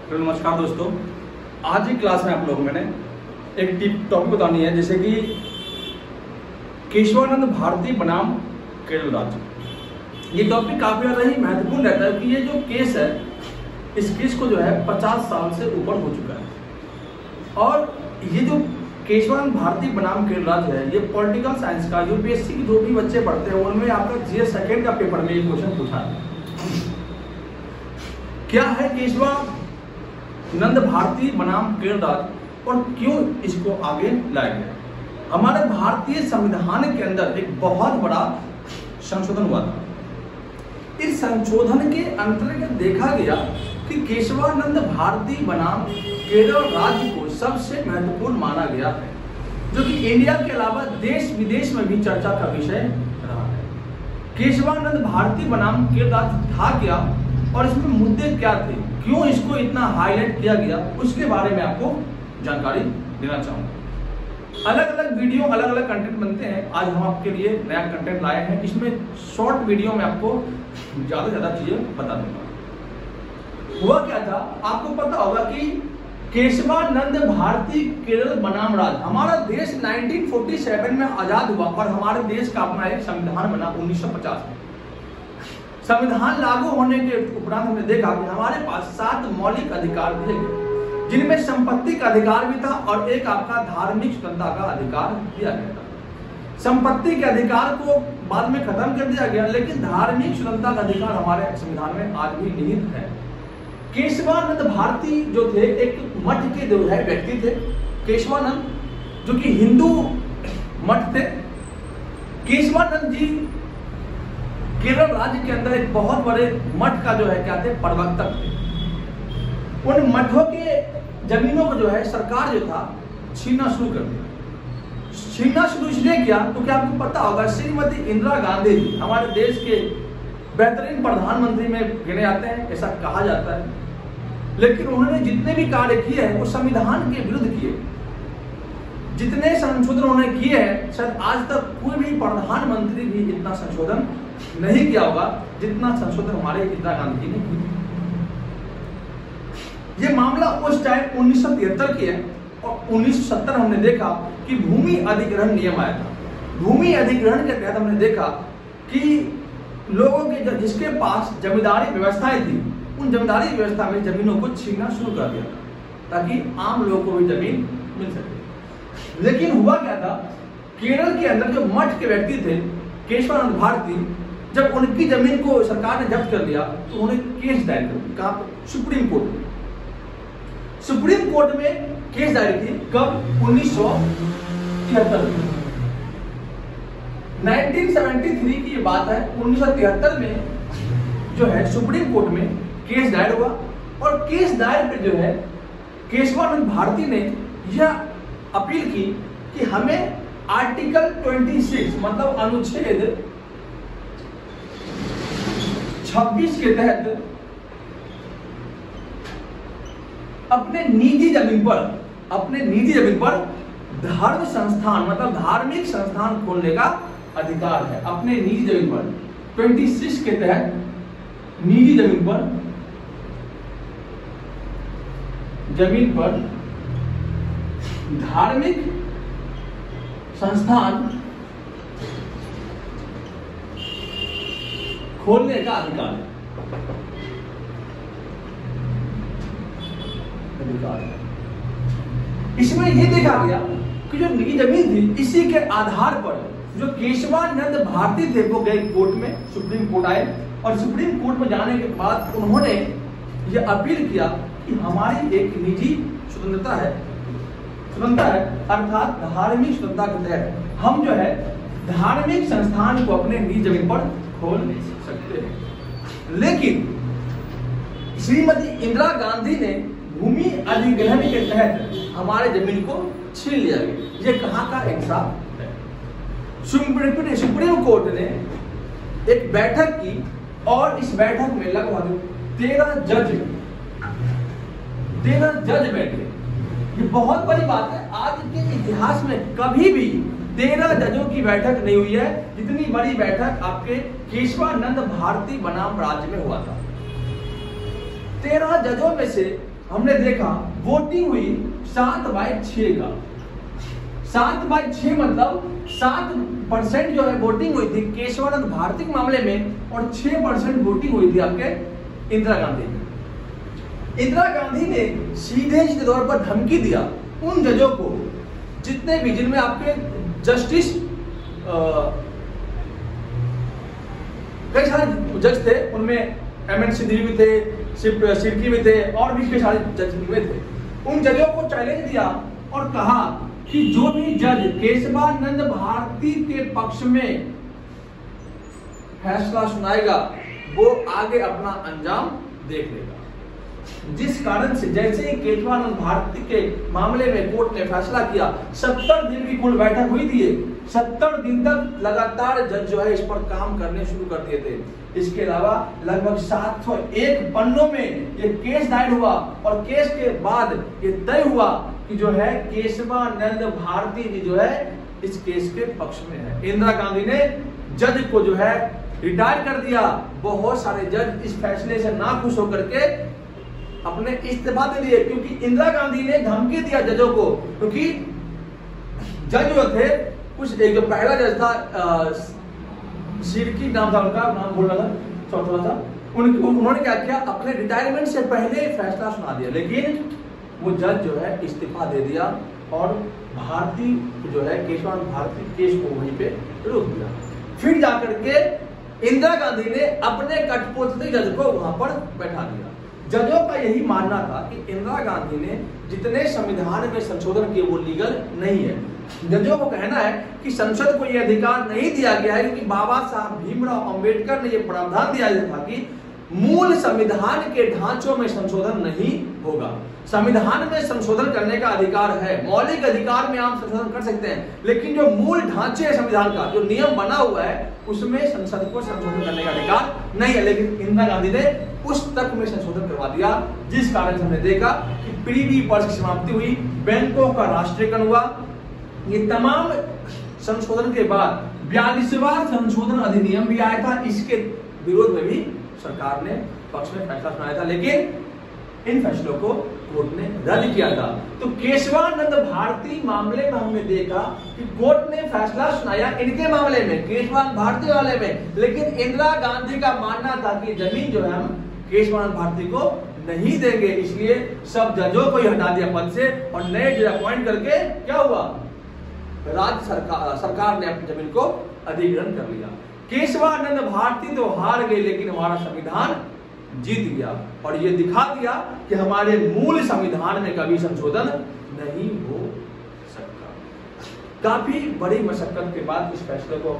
तो नमस्कार दोस्तों, आज की क्लास में आप लोगों मैंने एक टॉपिक बतानी है, जैसे कि केशवानंद भारती बनाम केरल राज्य। ये टॉपिक काफी ज्यादा ही महत्वपूर्ण रहता है कि ये जो केस है, इस केस को जो है 50 साल से ऊपर हो चुका है। और ये जो केशवानंद भारती बनाम केरल राज्य है, ये पॉलिटिकल साइंस का यूपीएससी के जो भी बच्चे पढ़ते हैं उनमें आपका जीएस सेकंड का पेपर में एक क्वेश्चन पूछा है। क्या है केशवानंद भारती बनाम केरल राज्य और क्यों इसको आगे लाया गया? हमारे भारतीय संविधान के अंदर एक बहुत बड़ा संशोधन हुआ था। इस संशोधन के अंतर्गत देखा गया कि केशवानंद भारती बनाम केरल राज्य को सबसे महत्वपूर्ण माना गया है, जो कि इंडिया के अलावा देश विदेश में भी चर्चा का विषय रहा है। केशवानंद भारती बनाम केरल राज्य था क्या और इसमें मुद्दे क्या थे, क्यों इसको इतना हाईलाइट किया गया, उसके बारे में आपको जानकारी देना चाहूंगा। अलग अलग वीडियो अलग अलग कंटेंट बनते हैं। आज हम आपके लिए नया कंटेंट लाए हैं। इसमें शॉर्ट वीडियो में आपको ज्यादा से ज्यादा चीजें बता दूंगा। हुआ क्या था, आपको पता होगा कि केशवानंद भारती केरल बनाम राज्य, हमारा देश 1947 में आजाद हुआ और हमारे देश का अपना एक संविधान बना 1950 में। संविधान लागू होने के उपरांत हमने देखा कि हमारे पास 7 मौलिक अधिकार दिए गए, जिनमें संपत्ति का अधिकार भी था और एक आपका धार्मिक स्वतंत्रता का अधिकार दिया गया था। संपत्ति के अधिकार को बाद में खत्म कर दिया गया, लेकिन धार्मिक स्वतंत्रता का अधिकार हमारे संविधान में आज भी निहित है। केशवानंद भारती जो थे, एक मठ के जो है व्यक्ति थे, केशवानंद, जो कि हिंदू मठ थे। केशवानंद जी केरल राज्य के अंदर एक बहुत बड़े मठ का जो है क्या थे, प्रवर्तक थे। उन मठों के जमीनों को जो है सरकार जो था छीनना शुरू कर दिया। छीनना शुरू इसलिए किया तो क्या आपको पता होगा, श्रीमती इंदिरा गांधी जी हमारे देश के बेहतरीन प्रधानमंत्री में गिने जाते हैं, ऐसा कहा जाता है। लेकिन उन्होंने जितने भी कार्य किए हैं वो संविधान के विरुद्ध किए। जितने संशोधन उन्होंने किए हैं, शायद आज तक कोई भी प्रधानमंत्री भी इतना संशोधन नहीं किया होगा जितना संशोधन हमारे इंदिरा गांधी ने किया। ये मामला उस टाइम 1973 की है और 1970 हमने देखा कि भूमि अधिग्रहण नियम आया था। भूमि अधिग्रहण के तहत हमने देखा कि लोगों के जिसके पास जमींदारी व्यवस्थाएं थी, उन जमींदारी व्यवस्था में जमीनों को छीनना शुरू कर दिया था ताकि आम लोगों को भी जमीन मिल सके। लेकिन हुआ क्या था, केरल के अंदर जो मठ के व्यक्ति थे केशवानंद भारती, जब उनकी जमीन को सरकार ने जब्त कर लिया तो उन्होंने केस दायर कर दिया। कहाँ? सुप्रीम कोर्ट में। सुप्रीम कोर्ट में केस दायर की कब? 1973 में। 1973 की ये बात है। 1973 में जो है सुप्रीम कोर्ट में केस दायर हुआ और केस दायर पे जो है केशवानंद भारती ने यह अपील की कि हमें आर्टिकल 26 मतलब अनुच्छेद 26 के तहत अपने निजी जमीन पर धर्म संस्थान मतलब धार्मिक संस्थान खोलने का अधिकार है। अपने निजी जमीन पर 26 के तहत निजी जमीन पर धार्मिक संस्थान खोलने का अधिकार है। इसमें यह देखा गया कि जो निजी जमीन थी, इसी के आधार पर जो केशवानंद भारती थे वो गए कोर्ट में, सुप्रीम कोर्ट आए और सुप्रीम कोर्ट में जाने के बाद उन्होंने यह अपील किया कि हमारी एक निजी स्वतंत्रता है, अर्थात धार्मिक स्वतंत्रता के तहत हम जो है धार्मिक संस्थान को अपने निजी जमीन पर खोल नहीं सकते हैं। लेकिन श्रीमती इंदिरा गांधी ने भूमि अधिग्रहण के तहत हमारे जमीन को छीन लिया गया। ये कहाँ का इंसाफ है? सुप्रीम कोर्ट ने एक बैठक की और इस बैठक में लगभग 13 जज बैठे। ये बहुत बड़ी बात है। आज के इतिहास में कभी भी 13 जजों की बैठक नहीं हुई है जितनी बड़ी बैठक आपके केशवानंद भारती बनाम राज्य में हुआ था। 13 जजों में से हमने देखा वोटिंग हुई 7/6 का। 7/6 मतलब 7% जो है वोटिंग हुई थी केशवानंद भारती के मामले में और 6% वोटिंग हुई थी आपके इंदिरा गांधी में। इंदिरा गांधी ने सीधे सीधे तौर पर धमकी दिया उन जजों को जितने भी, जिनमें आपके जस्टिस कई सारे जज थे, उनमें एमएन सिद्धि भी थे, सिरकी भी थे और भी कई सारे जज हुए थे। उन जजों को चैलेंज दिया और कहा कि जो भी जज केशवानंद भारती के पक्ष में फैसला सुनाएगा वो आगे अपना अंजाम देख लेगा। जिस कारण से जैसे ही केशवानंद भारती के मामले में कोर्ट ने फैसला किया, 70 दिन की कुल बैठक हुई थी। 70 दिन तक लगातार जज जो है इस पर काम करने शुरू कर दिए थे। इसके अलावा लगभग 701 पन्नों में ये केस दायर हुआ और केस के बाद ये तय हुआ कि जो है केशवानंद भारती जी जो है इस केस के पक्ष में है। इंदिरा गांधी ने जज को जो है रिटायर कर दिया। बहुत सारे जज इस फैसले से नाखुश होकर के अपने इस्तीफा दे दिए, क्योंकि इंदिरा गांधी ने धमकी दिया जजों को। क्योंकि जज जो थे कुछ, एक जो पहला जज था सिरकी नाम था उनका, नाम बोल रहा था चौथा था, उन्होंने क्या किया, अपने रिटायरमेंट से पहले फैसला सुना दिया, लेकिन वो जज जो है इस्तीफा दे दिया और भारती जो है केशवानंद भारती केस को वहीं पे रोक दिया। फिर जाकर के इंदिरा गांधी ने अपने कठपुतली जज को वहां पर बैठा दिया। जजों का यही मानना था कि इंदिरा गांधी ने जितने संविधान में संशोधन किए वो लीगल नहीं है। जजों को कहना है कि संसद को यह अधिकार नहीं दिया गया है क्योंकि बाबा साहब भीमराव अंबेडकर ने यह प्रावधान दिया था कि मूल संविधान के ढांचों में संशोधन नहीं होगा। संविधान में संशोधन करने का अधिकार है, मौलिक अधिकार में आप संशोधन कर सकते हैं, लेकिन जो मूल ढांचे है संविधान का, जो नियम बना हुआ है, उसमें संसद को संशोधन करने का अधिकार नहीं है। लेकिन इंदिरा गांधी ने उस तक में संशोधन करवा दिया, जिस कारण से हमने देखा कि प्रीवी पर्स की समाप्ति हुई, बैंकों का राष्ट्रीयकरण हुआ। ये तमाम संशोधन के बाद 42वां संशोधन अधिनियम भी आया था। इसके विरोध में भी सरकार ने पक्ष में फैसला सुनाया था, लेकिन इन फैसलों को कोर्ट ने रद्द किया था। तो केशवानंद भारती मामले में हमने देखा कि कोर्ट ने फैसला सुनाया इनके मामले में, केशवानंद भारती वाले में, लेकिन इंदिरा गांधी का मानना था कि जमीन जो है हम केशवानंद भारती को नहीं देंगे, इसलिए सब जजों को ही हटा दिया पद से और नए जज अपॉइंट करके क्या हुआ, राज्य सरकार ने अपनी जमीन को अधिग्रहण कर लिया। केशवानंद भारती तो हार गए, लेकिन हमारा संविधान जीत गया और ये दिखा दिया कि हमारे मूल संविधान में कभी संशोधन नहीं हो सकता। काफी बड़ी मशक्कत के बाद इस फैसले को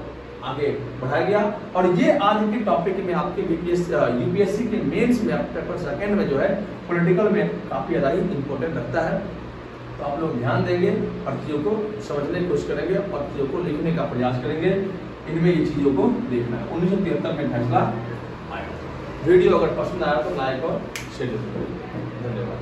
आगे बढ़ाया गया और ये आज के टॉपिक में आपके यूपीएससी के मेंस में पेपर सेकंड में जो है पॉलिटिकल में काफी ज्यादा इंपॉर्टेंट रखता है। तो आप लोग ध्यान देंगे और चीजों को समझने की कोशिश करेंगे और चीजों को लिखने का प्रयास करेंगे। इनमें ये चीजों को देखना है। 1973 में फैसला आया। वीडियो अगर पसंद आया तो लाइक और शेयर जरूर करें। धन्यवाद।